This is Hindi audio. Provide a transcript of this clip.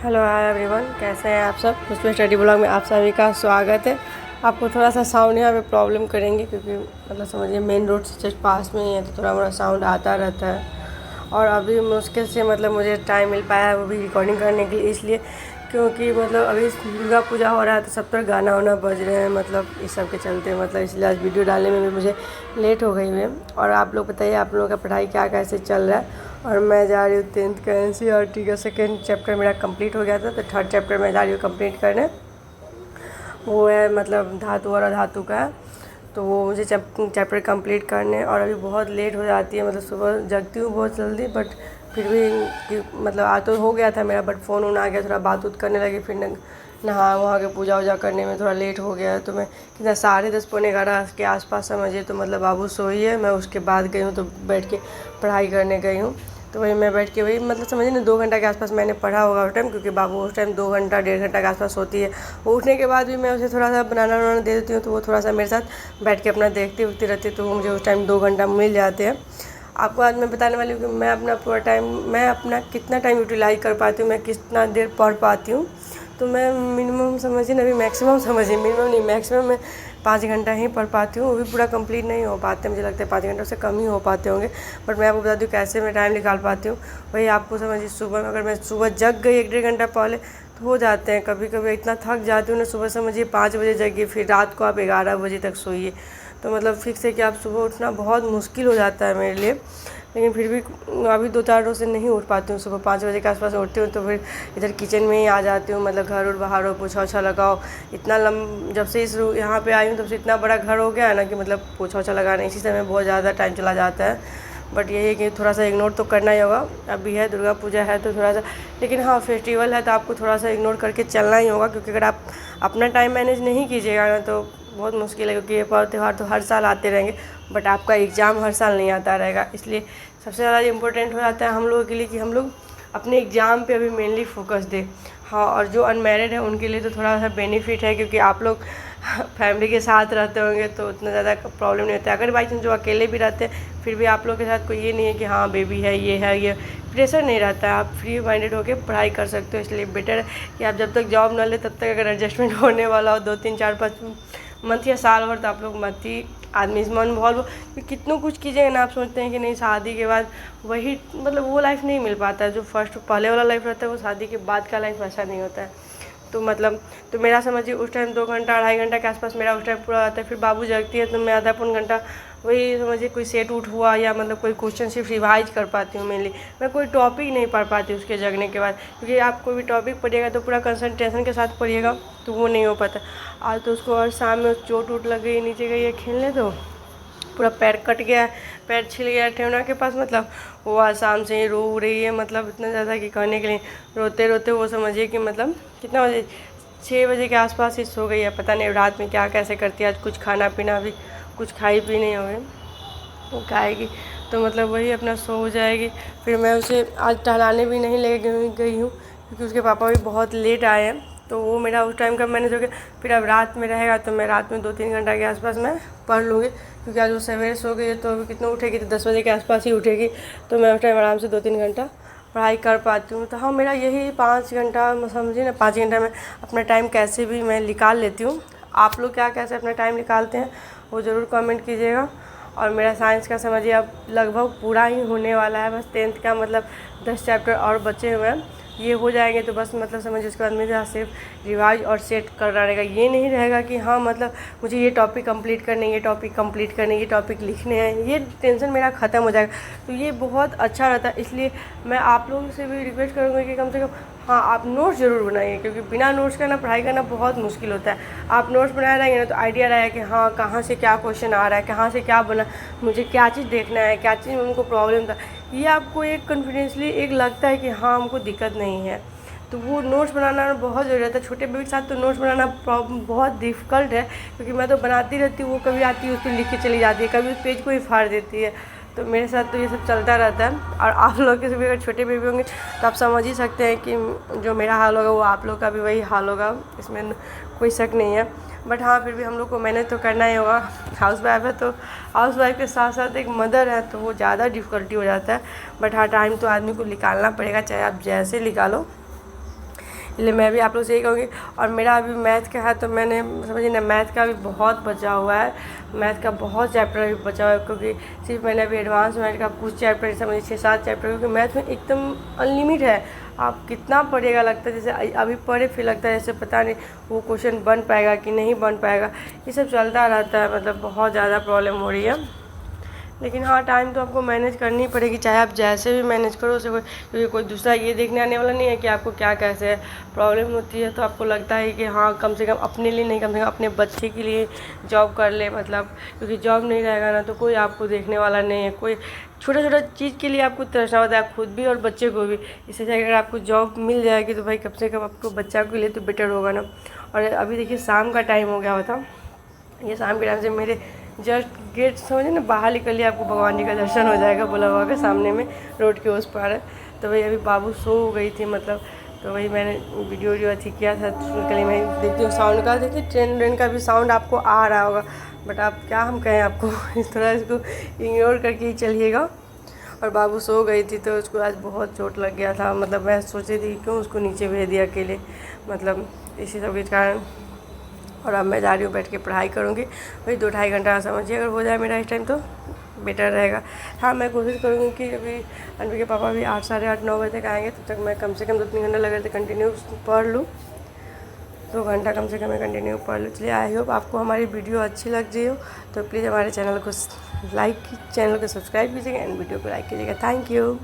हेलो हाय एवरीवन, कैसे हैं आप सब। उसमें स्टडी ब्लॉग में आप सभी का स्वागत है। आपको थोड़ा सा साउंड यहाँ पे प्रॉब्लम करेंगे क्योंकि मतलब समझिए मेन रोड से जस्ट पास में ही है, तो थोड़ा मोड़ा साउंड आता रहता है। और अभी मुश्किल से मतलब मुझे टाइम मिल पाया है वो भी रिकॉर्डिंग करने के लिए, इसलिए क्योंकि मतलब अभी दुर्गा पूजा हो रहा है तो सब तरफ गाना वाना बज रहे हैं, मतलब इस सब के चलते मतलब इसलिए आज वीडियो डालने में भी मुझे लेट हो गई है। और आप लोग बताइए आप लोगों का पढ़ाई क्या कैसे चल रहा है। और मैं जा रही हूँ 10th का NCERT का सेकेंड चैप्टर मेरा कंप्लीट हो गया था, तो थर्ड चैप्टर मैं जा रही हूँ कंप्लीट करने। वो है मतलब धातु और अधातु का है, तो वो मुझे चैप्टर कंप्लीट करने। और अभी बहुत लेट हो जाती है, मतलब सुबह जगती हूँ बहुत जल्दी, बट फिर भी मतलब आ तो हो गया था मेरा, बट फ़ोन आ गया, थोड़ा बात उत करने लगी, फिर नहा वहाँ के पूजा वूजा करने में थोड़ा लेट हो गया। तो मैं कितना 10:30 पौने 11 के आसपास समझिए, तो मतलब बाबू सोई है, मैं उसके बाद गई हूँ तो बैठ के पढ़ाई करने गई हूँ। तो वही मैं बैठ के वही मतलब समझिए ना 2 घंटा के आसपास मैंने पढ़ा होगा उस टाइम, क्योंकि बाबू उस टाइम 2 घंटा 1.5 घंटा के आसपास सोती है। वो उठने के बाद भी मैं उसे थोड़ा सा बनाना वनाना दे देती हूँ, तो वो थोड़ा सा मेरे साथ बैठ के अपना देखती उठती रहती है, तो वो मुझे उस टाइम 2 घंटा मिल जाते हैं। आपको आज मैं बताने वाली हूँ कि मैं अपना पूरा टाइम, मैं अपना कितना टाइम यूटिलाइज कर पाती हूँ, मैं कितना देर पढ़ पाती हूँ। तो मैं मिनिमम समझिए ना, अभी मैक्सिमम समझिए, मिनिमम नहीं मैक्सिमम मैं 5 घंटा ही पढ़ पाती हूँ। वो भी पूरा कंप्लीट नहीं हो पाते, मुझे लगता है 5 घंटे से कम ही हो पाते होंगे। बट मैं आपको बता दूँ कैसे मैं टाइम निकाल पाती हूँ। वही आपको समझिए, सुबह अगर मैं सुबह जग गई 1-1.5 घंटा पहले तो हो जाते हैं। कभी कभी इतना थक जाती हूँ ना, सुबह समझिए 5 बजे जगिए, फिर रात को आप 11 बजे तक सोइए, तो मतलब फिक्स है कि आप सुबह उठना बहुत मुश्किल हो जाता है मेरे लिए। लेकिन फिर भी अभी 2-4 रोज़ से नहीं उठ पाती हूँ। सुबह 5 बजे के आसपास उठती हूँ, तो फिर इधर किचन में ही आ जाती हूँ, मतलब घर और बाहर हो, पोछा ओछा लगाओ। इतना जब से इस यहाँ पे आई हूँ तब से इतना बड़ा घर हो गया है ना कि मतलब पोछा ओछा लगाना इसी समय बहुत ज़्यादा टाइम चला जाता है। बट यही है कि थोड़ा सा इग्नोर तो करना ही होगा। अभी है दुर्गा पूजा है तो थोड़ा सा, लेकिन हाँ फेस्टिवल है तो आपको थोड़ा सा इग्नोर करके चलना ही होगा, क्योंकि अगर आप अपना टाइम मैनेज नहीं कीजिएगा ना तो बहुत मुश्किल है। क्योंकि ये पर्व त्यौहार तो हर साल आते रहेंगे, बट आपका एग्ज़ाम हर साल नहीं आता रहेगा। इसलिए सबसे ज़्यादा इम्पोर्टेंट हो जाता है हम लोगों के लिए कि हम लोग अपने एग्ज़ाम पे अभी मेनली फोकस दें। हाँ, और जो अनमैरिड है उनके लिए तो थोड़ा सा बेनिफिट है, क्योंकि आप लोग फैमिली के साथ रहते होंगे तो उतना ज़्यादा प्रॉब्लम नहीं होता है। अगर बाई चांस जो अकेले भी रहते हैं फिर भी आप लोग के साथ कोई ये नहीं है कि हाँ बेबी है, ये प्रेशर नहीं रहता है, आप फ्री माइंडेड होकर पढ़ाई कर सकते हो। इसलिए बेटर है कि आप जब तक जॉब ना ले तब तक अगर एडजस्टमेंट होने वाला हो 2-3-4-5 मंथ या साल भर, तो आप लोग मत ही आदमी इसमें इन्वॉल्व हो। कितना कुछ कीजिएगा ना, आप सोचते हैं कि नहीं शादी के बाद वही मतलब वो लाइफ नहीं मिल पाता है जो फर्स्ट पहले वाला लाइफ रहता है, वो शादी के बाद का लाइफ ऐसा नहीं होता है। तो मतलब तो मेरा समझिए उस टाइम 2 घंटा 2.5 घंटा के आसपास मेरा उस टाइम पूरा आता है। फिर बाबू जगती है तो मैं आधा पौन घंटा वही समझिए कोई सेट उठ हुआ या मतलब कोई क्वेश्चन सिर्फ रिवाइज कर पाती हूँ मेनली। मैं कोई टॉपिक नहीं पढ़ पाती उसके जगने के बाद, क्योंकि आप कोई भी टॉपिक पढ़िएगा तो पूरा कंसंट्रेशन के साथ पढ़िएगा, तो वो नहीं हो पाता। आज तो उसको और शाम में चोट वोट लग गई, नीचे गई है खेलने तो पूरा पैर कट गया, पैर छिल गया ठेवना के पास। मतलब वो आज शाम से ही रो रही है, मतलब इतना ज़्यादा कि कहने के लिए रोते रोते वो समझिए कि मतलब कितना बजे 6 बजे के आसपास ही सो गई है। पता नहीं रात में क्या कैसे करती है, आज कुछ खाना पीना भी कुछ खाई पी नहीं होगी, वो खाएगी तो मतलब वही अपना सो जाएगी। फिर मैं उसे आज टहलाने भी नहीं ले गई हूँ, क्योंकि उसके पापा भी बहुत लेट आए हैं, तो वो मेरा उस टाइम का मैनेज हो गया। फिर अब रात में रहेगा तो मैं रात में 2-3 घंटा के आसपास मैं पढ़ लूँगी, क्योंकि आज वो सवेरे सो गई है तो अभी कितना उठेगी, तो 10 बजे के आसपास ही उठेगी, तो मैं उस टाइम आराम से 2-3 घंटा पढ़ाई कर पाती हूँ। तो हाँ, मेरा यही 5 घंटा समझिए ना, 5 घंटा में अपना टाइम कैसे भी मैं निकाल लेती हूँ। आप लोग क्या कैसे अपना टाइम निकालते हैं वो ज़रूर कमेंट कीजिएगा। और मेरा साइंस का समझिए अब लगभग पूरा ही होने वाला है, बस 10th का मतलब 10 चैप्टर और बचे हुए हैं। ये हो जाएंगे तो बस मतलब समझिए उसके बाद मेरा सिर्फ रिवाइज और सेट करना रहेगा। ये नहीं रहेगा कि हाँ मतलब मुझे ये टॉपिक कंप्लीट करने, ये टॉपिक कंप्लीट करने, ये टॉपिक लिखने हैं, ये टेंशन मेरा ख़त्म हो जाएगा। तो ये बहुत अच्छा रहता है। इसलिए मैं आप लोगों से भी रिक्वेस्ट करूँगी कि कम से कम हाँ आप नोट्स ज़रूर बनाइए, क्योंकि बिना नोट्स का ना पढ़ाई करना बहुत मुश्किल होता है। आप नोट्स बनाए रहेंगे ना तो आइडिया रहेगा कि हाँ कहाँ से क्या क्वेश्चन आ रहा है, कहाँ से क्या बना, मुझे क्या चीज़ देखना है, क्या चीज़ में उनको प्रॉब्लम था। ये आपको एक कॉन्फिडेंसली एक लगता है कि हाँ हमको दिक्कत नहीं है, तो वो नोट्स बनाना बहुत ज़रूरी रहता है। छोटे बेबी के साथ तो नोट्स बनाना बहुत डिफ़िकल्ट है, क्योंकि मैं तो बनाती रहती हूँ, वो कभी आती है उस पर लिख के चली जाती है, कभी उस पेज को ही फाड़ देती है। तो मेरे साथ तो ये सब चलता रहता है। और आप लोग के भी अगर छोटे बेबी होंगे तो आप समझ ही सकते हैं कि जो मेरा हाल होगा वो आप लोग का भी वही हाल होगा, इसमें कोई शक नहीं है। बट हाँ फिर भी हम लोग को मैनेज तो करना ही होगा। हाउस वाइफ है तो हाउस वाइफ के साथ साथ एक मदर है तो वो ज़्यादा डिफ़िकल्टी हो जाता है। बट हाँ टाइम तो आदमी को निकालना पड़ेगा, चाहे आप जैसे निकालो। इसलिए मैं भी आप लोग से यही कहूँगी। और मेरा अभी मैथ का है तो मैंने समझिए ना मैथ का भी बहुत बचा हुआ है, मैथ का बहुत चैप्टर अभी बचा हुआ है, क्योंकि सिर्फ मैंने अभी एडवांस मैथ का कुछ चैप्टर समझिए 6-7 चैप्टर, क्योंकि मैथ में एकदम अनलिमिट है, आप कितना पढ़ेगा लगता है जैसे अभी पढ़े फिर लगता है जैसे पता नहीं वो क्वेश्चन बन पाएगा कि नहीं बन पाएगा, ये सब चलता रहता है, मतलब बहुत ज़्यादा प्रॉब्लम हो रही है। लेकिन हाँ टाइम तो आपको मैनेज करनी पड़ेगी, चाहे आप जैसे भी मैनेज करो उसे, क्योंकि कोई दूसरा ये देखने आने वाला नहीं है कि आपको क्या कैसे प्रॉब्लम होती है। तो आपको लगता है कि हाँ कम से कम अपने लिए नहीं, कम से कम अपने बच्चे के लिए जॉब कर ले, मतलब क्योंकि जॉब नहीं रहेगा ना तो कोई आपको देखने वाला नहीं है, कोई छोटा छोटा चीज़ के लिए आपको तरसना होता है, खुद भी और बच्चे को भी। इससे अगर आपको जॉब मिल जाएगी तो भाई कम से कम आपको बच्चा के लिए तो बेटर होगा ना। और अभी देखिए शाम का टाइम हो गया होता, ये शाम के टाइम से मेरे जस्ट गेट समझे ना बाहर निकलिए आपको भगवान जी का दर्शन हो जाएगा, बोला हुआ के सामने में रोड के उस पार है। तो वही अभी बाबू सो गई थी मतलब, तो वही मैंने वीडियो अथी किया था, तो कल मैं देखती हूँ साउंड का, देखिए ट्रेन का भी साउंड आपको आ रहा होगा, बट आप क्या हम कहें आपको थोड़ा इसको इग्नोर करके ही चलिएगा। और बाबू सो गई थी तो उसको आज बहुत चोट लग गया था, मतलब मैं सोची थी क्यों उसको नीचे भेज दिया अकेले, मतलब इसी सब के कारण। और अब मैं जा रही हूँ बैठ के पढ़ाई करूँगी, वही 2-2.5 घंटा समझिए अगर हो जाए मेरा इस टाइम तो बेटर रहेगा। हाँ मैं कोशिश करूँगी कि अभी अनवी के पापा भी 8, 8:30, 9 बजे तक आएंगे, तब तक मैं कम से कम 2-3 घंटा लगे तो कंटिन्यू पढ़ लूँ, 2 घंटा कम से कम मैं कंटिन्यू पढ़ लूँ। चलिए आई होप आपको हमारी वीडियो अच्छी लग रही हो, तो प्लीज़ हमारे चैनल को सब्सक्राइब कीजिएगा एंड वीडियो को लाइक कीजिएगा। Thank you.